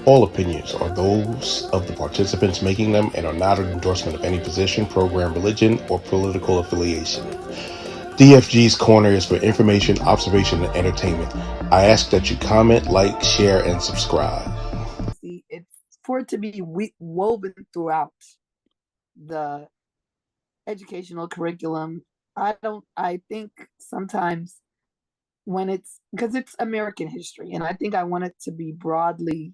All opinions are those of the participants making them and are not an endorsement of any position, program, religion, or political affiliation. DFG's Corner is for information, observation, and entertainment. I ask that you comment, like, share, and subscribe. See, it's for it to be woven throughout the educational curriculum. I think sometimes when it's because it's American history, and I think I want it to be broadly.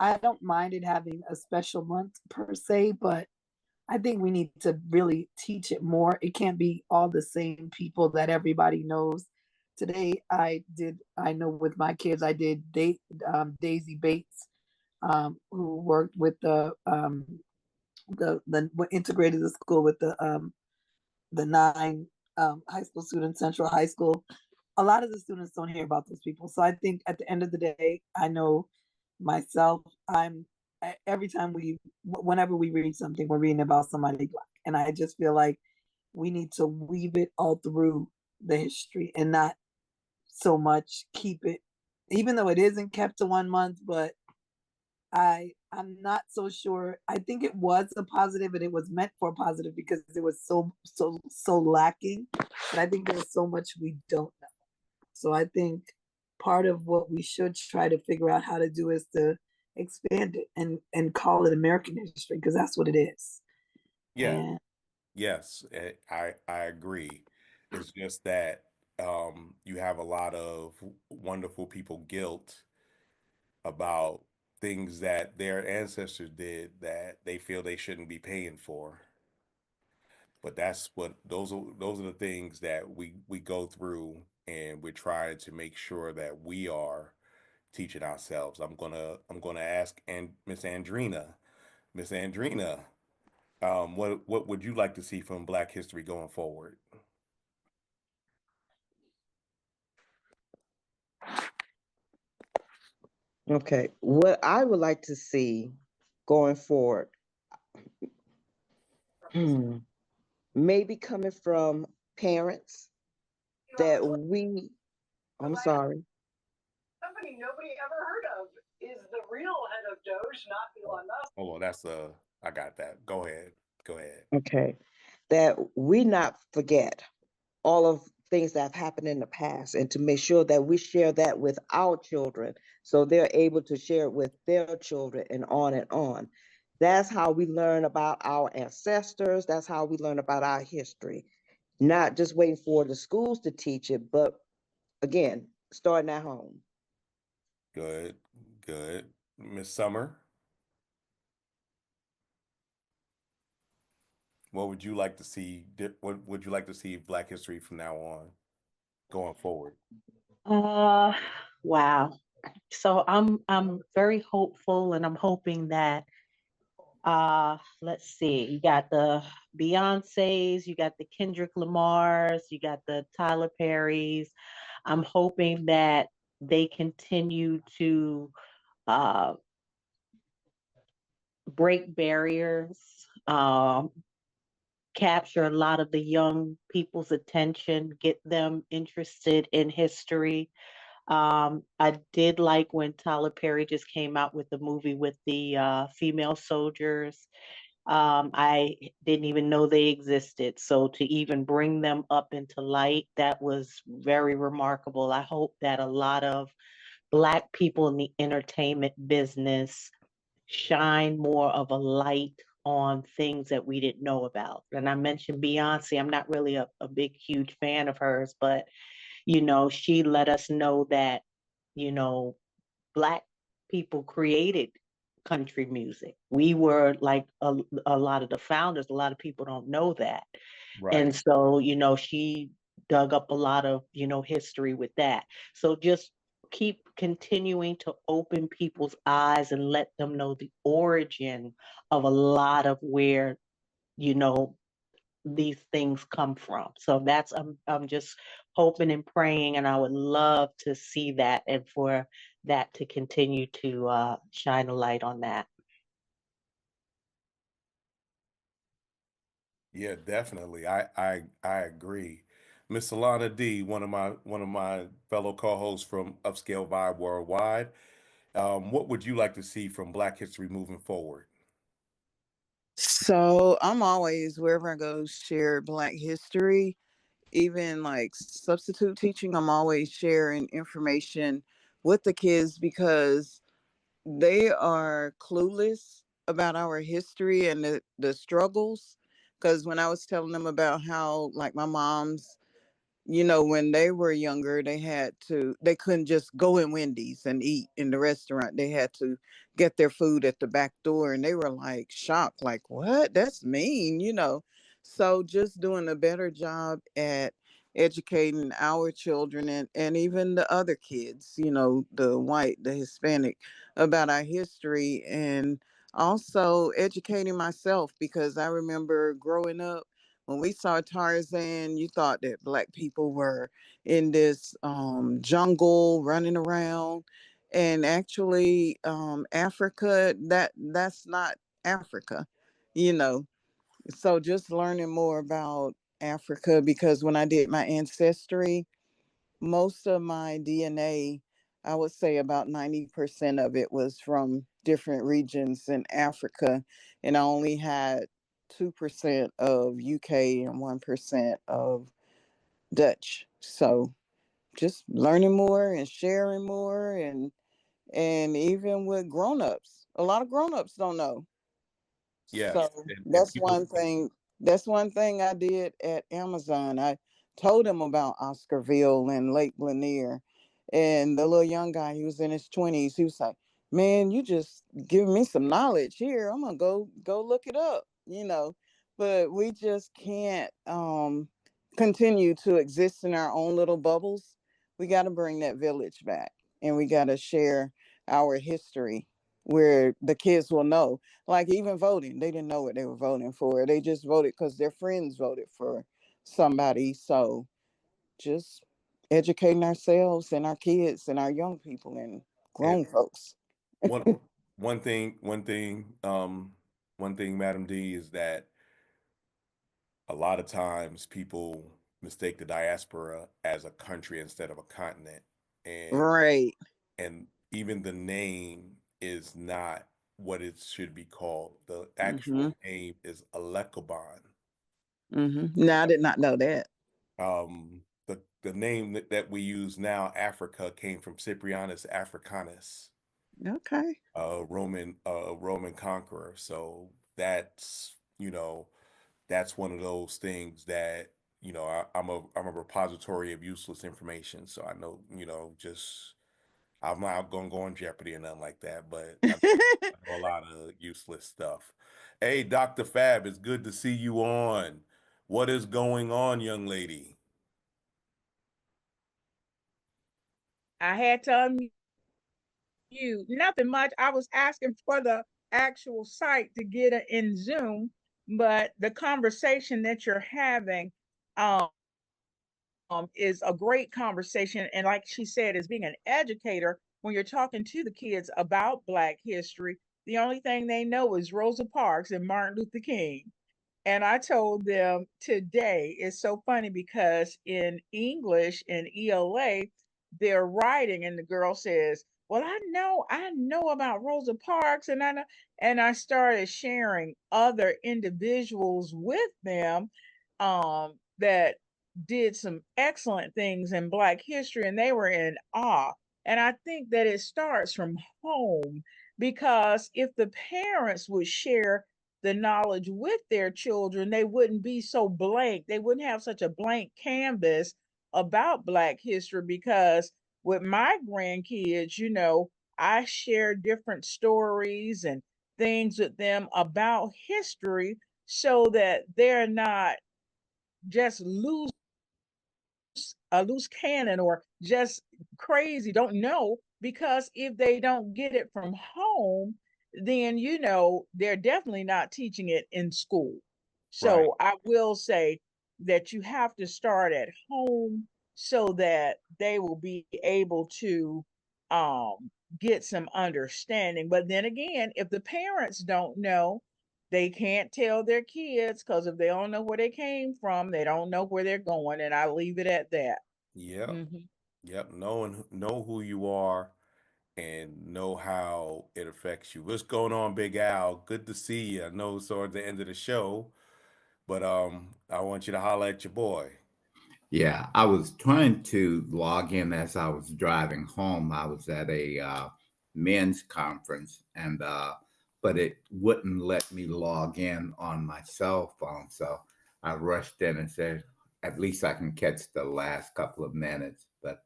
I don't mind it having a special month per se, but I think we need to really teach it more. It can't be all the same people that everybody knows. Today, I know with my kids, I did Daisy Bates, who worked with the integrated the school with the nine high school students, Central High School. A lot of the students don't hear about those people. So I think at the end of the day, I know myself, every time whenever we read something, we're reading about somebody Black. And I just feel like we need to weave it all through the history and not so much keep it, even though it isn't kept to 1 month, but I'm not so sure. I think it was a positive and it was meant for a positive because it was so lacking. But I think there's so much we don't know. So I think part of what we should try to figure out how to do is to expand it and call it American history because that's what it is. Yeah, And yes, I agree. It's just that you have a lot of wonderful people guilt about things that their ancestors did that they feel they shouldn't be paying for. But that's what those are the things that we go through, and we're trying to make sure that we are teaching ourselves. I'm gonna ask Miss Andrina, Miss Andrina, what would you like to see from Black history going forward? Okay, what I would like to see going forward, maybe coming from parents that I'm sorry. Somebody nobody ever heard of is the real head of Doge, not Elon Musk. Hold on, I got that. Go ahead. Go ahead. Okay, that we not forget all of things that have happened in the past and to make sure that we share that with our children so they're able to share it with their children and on and on. That's how we learn about our ancestors. That's how we learn about our history. Not just waiting for the schools to teach it, but again, starting at home. Good, good. Miss Summer, what would you like to see? What would you like to see Black history from now on, going forward? Uh, wow. So I'm very hopeful, and I'm hoping that let's see, you got the Beyonces, you got the Kendrick Lamars, you got the Tyler Perrys. I'm hoping that they continue to uh break barriers, um, capture a lot of the young people's attention, get them interested in history. I did like when Tyler Perry just came out with the movie with the female soldiers. I didn't even know they existed. So to even bring them up into light, that was very remarkable. I hope that a lot of Black people in the entertainment business shine more of a light on things that we didn't know about. And I mentioned Beyonce. I'm not really a big, huge fan of hers, but she let us know that, you know, Black people created country music. We were like a lot of the founders. A lot of people don't know that. Right. And so, she dug up a lot of, history with that. So just keep continuing to open people's eyes and let them know the origin of a lot of where, you know, these things come from. So that's I'm just hoping and praying, and I would love to see that and for that to continue to shine a light on that. Yeah, definitely. I agree. Miss Alana D, one of my fellow co-hosts from Upscale Vibe Worldwide. What would you like to see from Black history moving forward? So I'm always, wherever I go, share Black history. Even like substitute teaching, I'm always sharing information with the kids because they are clueless about our history and the struggles. Because when I was telling them about how, like, my mom's, when they were younger, they couldn't just go in Wendy's and eat in the restaurant. They had to get their food at the back door. And they were like shocked, like, what? That's mean. So just doing a better job at educating our children and even the other kids, the white, the Hispanic, about our history, and also educating myself, because I remember growing up, when we saw Tarzan, you thought that Black people were in this jungle running around. And actually, Africa, that's not Africa, you know. So just learning more about Africa, because when I did my ancestry, most of my DNA, I would say about 90% of it was from different regions in Africa. And I only had 2% of UK and 1% of Dutch. So just learning more and sharing more, and even with grown-ups. A lot of grown-ups don't know. Yes, So and people. that's one thing I did at Amazon. I told him about Oscarville and Lake Lanier. And the little young guy, he was in his 20s, he was like, man, you just give me some knowledge here. I'm gonna go look it up. But we just can't continue to exist in our own little bubbles. We gotta bring that village back, and we gotta share our history where the kids will know. Like, even voting, they didn't know what they were voting for. They just voted because their friends voted for somebody. So just educating ourselves and our kids and our young people and And grown folks. one one thing, one thing, Madam D, is that a lot of times people mistake the diaspora as a country instead of a continent, and Right. and even the name is not what it should be called. The actual Mm-hmm. name is 𝗪𝗪𝗏. Mm-hmm. No, I did not know that. The name that we use now, Africa, came from Cyprianus Africanus, Okay. a Roman conqueror. So that's one of those things that I'm a repository of useless information. So I know, just I'm not gonna go on Jeopardy or nothing like that, but I know a lot of useless stuff. Hey, Dr. Fab, it's good to see you on. What is going on, young lady? I had to unmute. Nothing much. I was asking for the actual site to get it in Zoom, but the conversation that you're having um, is a great conversation. And like she said, as being an educator, when you're talking to the kids about Black history, the only thing they know is Rosa Parks and Martin Luther King. And I told them today, it's so funny because in English and ELA, they're writing, and the girl says, well, I know about Rosa Parks, and I know, and I started sharing other individuals with them that did some excellent things in Black history, and they were in awe. And I think that it starts from home, because if the parents would share the knowledge with their children, they wouldn't be so blank. They wouldn't have such a blank canvas about Black history, because with my grandkids, I share different stories and things with them about history so that they're not just a loose cannon or just crazy, don't know. Because if they don't get it from home, then they're definitely not teaching it in school. Right. So I will say that you have to start at home so that they will be able to um get some understanding. But then again, if the parents don't know, they can't tell their kids, because if they don't know where they came from, they don't know where they're going. And I leave it at that. Yep. Mhm. Yep. Know who you are and know how it affects you. What's going on, Big Al? Good to see you. I know it's towards the end of the show, but I want you to holler at your boy. Yeah, I was trying to log in as I was driving home. I was at a men's conference, and but it wouldn't let me log in on my cell phone. So I rushed in and said, at least I can catch the last couple of minutes. But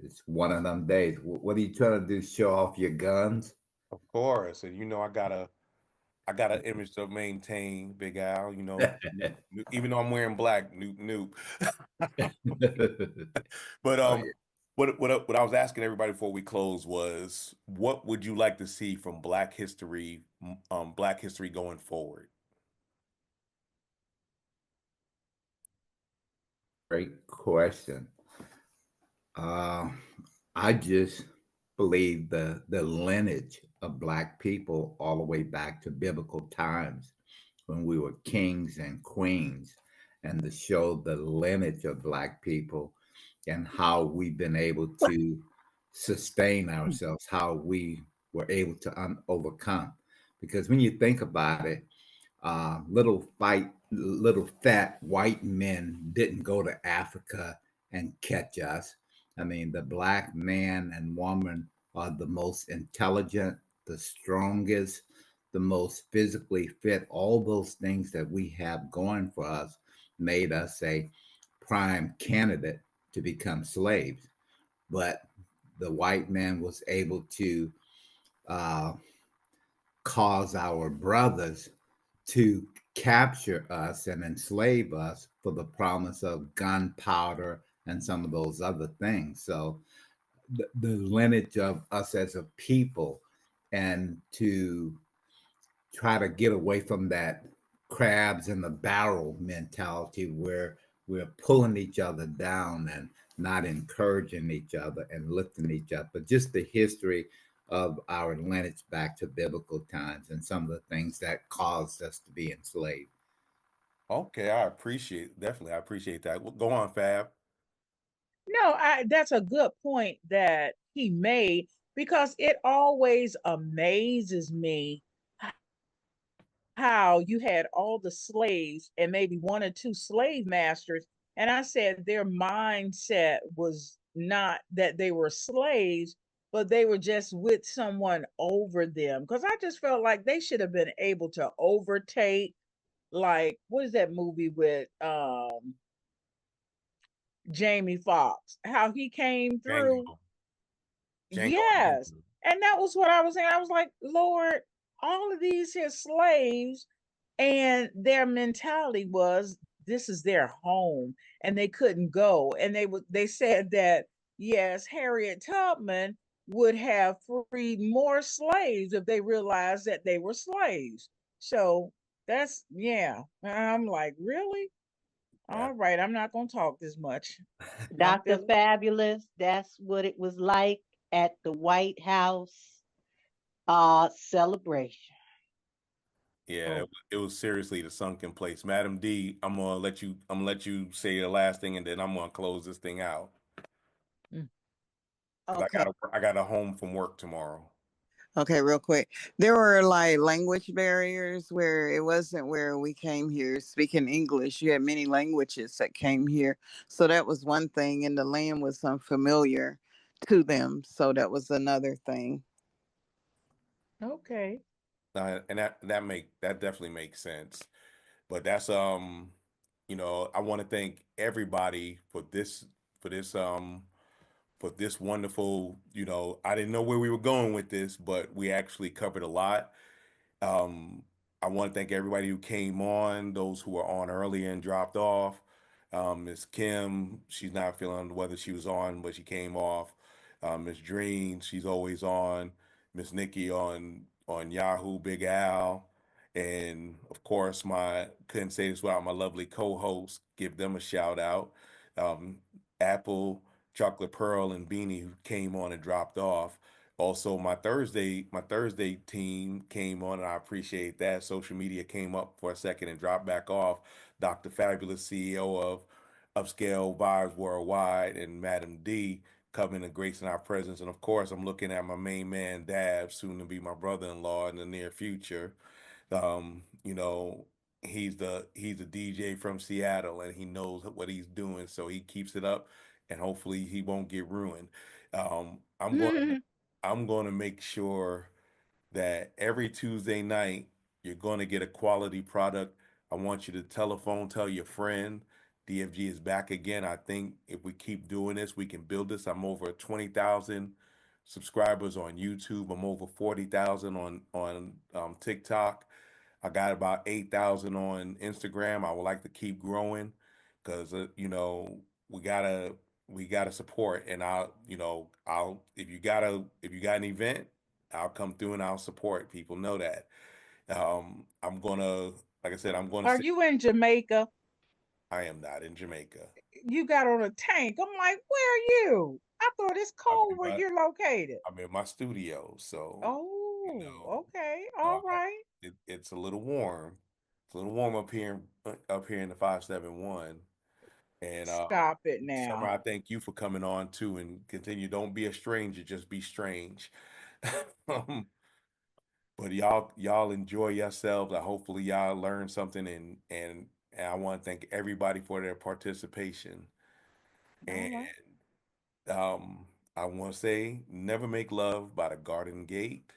it's one of them days. What are you trying to do? Show off your guns? Of course, and you know I got an image to maintain, Big Al. You know, even though I'm wearing black, noop. But Oh, yeah. what I was asking everybody before we close was, what would you like to see from Black history going forward? Great question. I just believe the lineage of Black people all the way back to biblical times when we were kings and queens, and to show the lineage of Black people and how we've been able to sustain ourselves, how we were able to overcome. Because when you think about it, little fat white men didn't go to Africa and catch us. I mean, the Black man and woman are the most intelligent, the strongest, the most physically fit. All those things that we have going for us made us a prime candidate to become slaves. But the white man was able to uh, cause our brothers to capture us and enslave us for the promise of gunpowder and some of those other things. So the lineage of us as a people, and to try to get away from that crabs in the barrel mentality where we're pulling each other down and not encouraging each other and lifting each up, but just the history of our lineage back to biblical times and some of the things that caused us to be enslaved. Okay, I appreciate that. Well, go on, Fab. No, that's a good point that he made, because it always amazes me how you had all the slaves and maybe one or two slave masters, and I said their mindset was not that they were slaves, but they were just with someone over them, because I just felt like they should have been able to overtake, like, what is that movie with Jamie Foxx, how he came through. Django. Yes. And that was what I was saying. I was like, Lord, all of these here slaves, and their mentality was this is their home and they couldn't go. And they said that yes, Harriet Tubman would have freed more slaves if they realized that they were slaves. So that's, yeah. I'm like, really? Yeah. All right, I'm not gonna talk this much. Dr. Fabulous, that's what it was like at the White House celebration. Yeah, it was seriously the sunken place. Madam D, I'm gonna let you say the last thing, and then I'm gonna close this thing out. 'Cause Okay. I got a home from work tomorrow. Okay, real quick. There were like language barriers where it wasn't where we came here speaking English. You had many languages that came here. So that was one thing, and the land was unfamiliar to them. So that was another thing. Okay. And that definitely makes sense. But that's you know, I want to thank everybody for this wonderful, you know, I didn't know where we were going with this, but we actually covered a lot. Um, I want to thank everybody who came on, those who were on earlier and dropped off. Miss Kim, she's not feeling whether she was on, but she came off. Miss Dream, she's always on. Miss Nikki on Yahoo, Big Al, and of course my couldn't say this without my lovely co-hosts. Give them a shout out. Um, Apple, Chocolate Pearl, and Beanie, who came on and dropped off. Also, my Thursday team came on, and I appreciate that. Social media came up for a second and dropped back off. Dr. Fabulous, CEO of Upscale Vibes Worldwide, and Madam D coming and gracing our presence. And of course, I'm looking at my main man, Dab, soon to be my brother-in-law in the near future. You know, he's a DJ from Seattle, and he knows what he's doing, so he keeps it up, and hopefully he won't get ruined. I'm going to make sure that every Tuesday night you're going to get a quality product. I want you to telephone, tell your friend. DFG is back again. I think if we keep doing this, we can build this. I'm over 20,000 subscribers on YouTube. I'm over 40,000 on TikTok. I got about 8,000 on Instagram. I would like to keep growing because you know we gotta support. And I'll if you got an event, I'll come through and I'll support. People know that. I'm gonna, like I said, I'm gonna Are say you in Jamaica? I am not in Jamaica. You got on a tank. I'm like, where are you? I thought it's I'm cold in where my you're located. I'm in my studio, so Oh, okay. you know, All right. it's a little warm. It's a little warm up here in the 571. And Stop it Summer, now. I thank you for coming on too, and continue. Don't be a stranger, just be strange. um, but y'all enjoy yourselves. I hopefully y'all learn something, and I want to thank everybody for their participation. All And right. I want to say, never make love by the garden gate.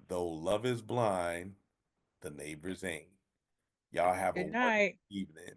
Though love is blind, the neighbors ain't. Y'all have a Good wonderful night. evening.